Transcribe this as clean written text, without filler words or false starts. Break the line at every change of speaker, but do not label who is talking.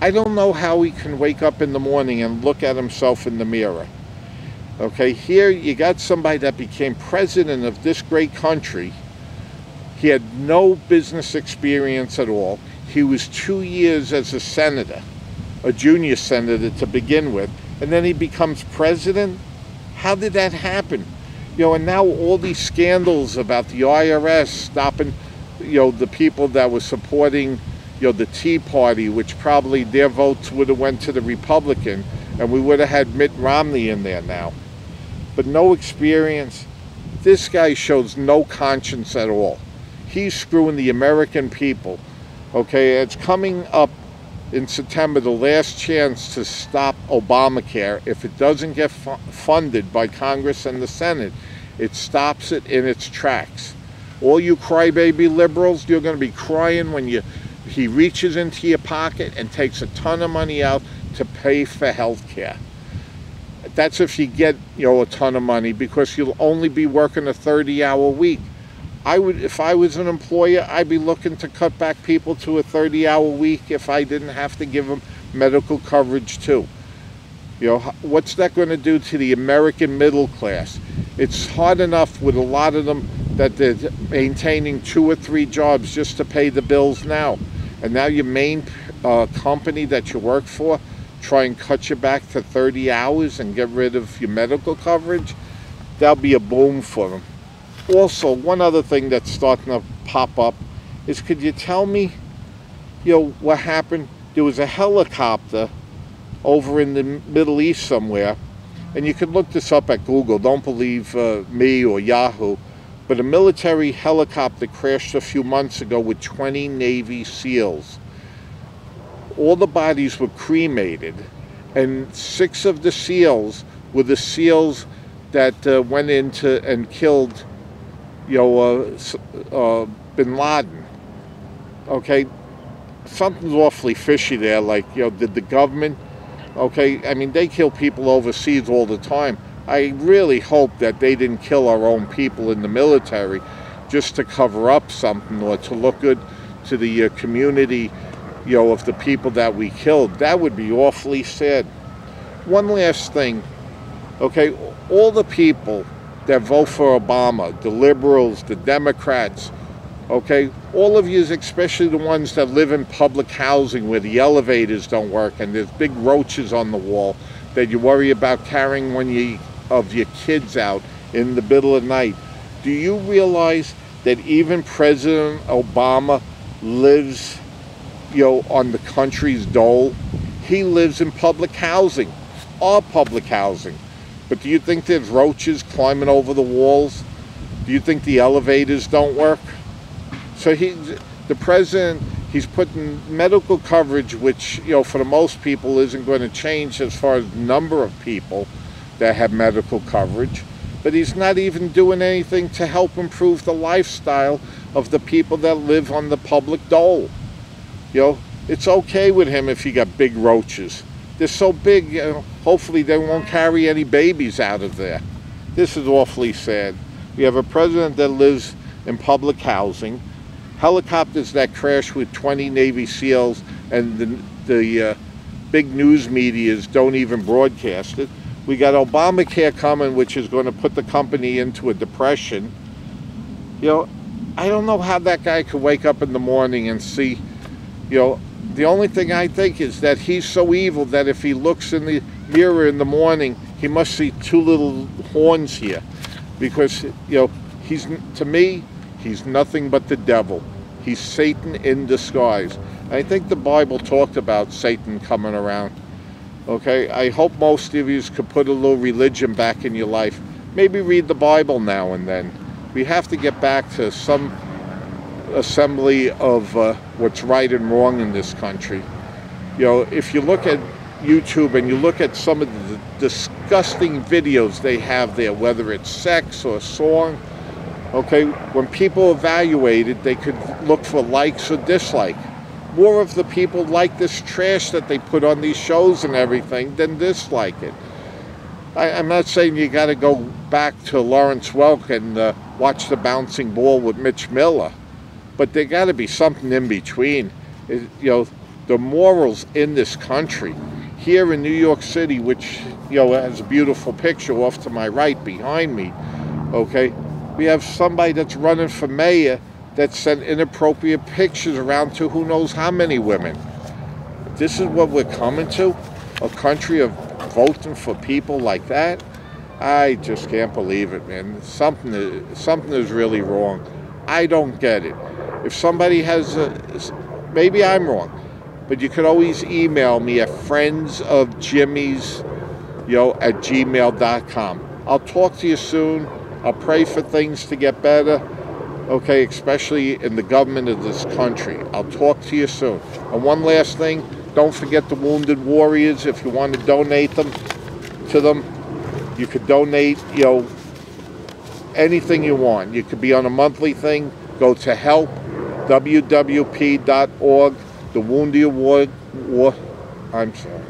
I don't know how he can wake up in the morning and look at himself in the mirror. Okay, here you got somebody that became president of this great country. He had no business experience at all. He was 2 years as a senator, a junior senator to begin with, and then he becomes president. How did that happen? And now all these scandals about the IRS stopping, the people that were supporting, the Tea Party, which probably their votes would have went to the Republican, and we would have had Mitt Romney in there now. But no experience. This guy shows no conscience at all. He's screwing the American people. Okay, it's coming up in September, the last chance to stop Obamacare. If it doesn't get funded by Congress and the Senate, it stops it in its tracks. All you crybaby liberals, you're going to be crying when he reaches into your pocket and takes a ton of money out to pay for health care. That's if you get, a ton of money, because you'll only be working a 30-hour week. If I was an employer, I'd be looking to cut back people to a 30-hour week if I didn't have to give them medical coverage too. What's that going to do to the American middle class? It's hard enough with a lot of them that they're maintaining 2 or 3 jobs just to pay the bills now. And now your main company that you work for try and cut you back to 30 hours and get rid of your medical coverage. That'll be a boom for them. Also, one other thing that's starting to pop up is, could you tell me, what happened? There was a helicopter over in the Middle East somewhere, and you could look this up at Google. Don't believe me or Yahoo, but a military helicopter crashed a few months ago with 20 Navy SEALs. All the bodies were cremated, and 6 of the SEALs were the SEALs that went into and killed bin Laden. Okay, something's awfully fishy there. Like, did the government, I mean, they kill people overseas all the time. I really hope that they didn't kill our own people in the military just to cover up something or to look good to the community, of the people that we killed. That would be awfully sad. One last thing, okay, all the people that vote for Obama, the liberals, the Democrats, okay, all of you, especially the ones that live in public housing where the elevators don't work and there's big roaches on the wall that you worry about carrying one of your kids out in the middle of the night. Do you realize that even President Obama lives, on the country's dole? He lives in public housing, our public housing. But do you think there's roaches climbing over the walls? Do you think the elevators don't work? So the president, he's putting medical coverage, which, for the most people isn't going to change as far as the number of people that have medical coverage. But he's not even doing anything to help improve the lifestyle of the people that live on the public dole. It's okay with him if you got big roaches. They're so big, hopefully they won't carry any babies out of there. This is awfully sad. We have a president that lives in public housing, helicopters that crash with 20 Navy SEALs, and the big news medias don't even broadcast it. We got Obamacare coming, which is going to put the company into a depression. I don't know how that guy could wake up in the morning and see, the only thing I think is that he's so evil that if he looks in the mirror in the morning, he must see 2 little horns here. Because, to me, he's nothing but the devil. He's Satan in disguise. And I think the Bible talked about Satan coming around. Okay, I hope most of you could put a little religion back in your life. Maybe read the Bible now and then. We have to get back to some assembly of what's right and wrong in this country. If you look at YouTube and you look at some of the disgusting videos they have there, whether it's sex or song, okay, when people evaluate it, they could look for likes or dislike. More of the people like this trash that they put on these shows and everything than dislike it. I'm not saying you got to go back to Lawrence Welk and watch The Bouncing Ball with Mitch Miller, but there got to be something in between. The the morals in this country. Here in New York City, which, you know, has a beautiful picture off to my right behind me, okay, we have somebody that's running for mayor that sent inappropriate pictures around to who knows how many women. This is what we're coming to? A country of voting for people like that? I just can't believe it, man. Something is really wrong. I don't get it. If somebody has maybe I'm wrong, but you could always email me at friendsofjimmys@gmail.com. I'll talk to you soon. I'll pray for things to get better, okay, especially in the government of this country. I'll talk to you soon. And one last thing, don't forget the Wounded Warriors. If you want to donate to them, you could donate, you know, anything you want. You could be on a monthly thing. Go to help, wwp.org, the Wounded War, I'm sorry.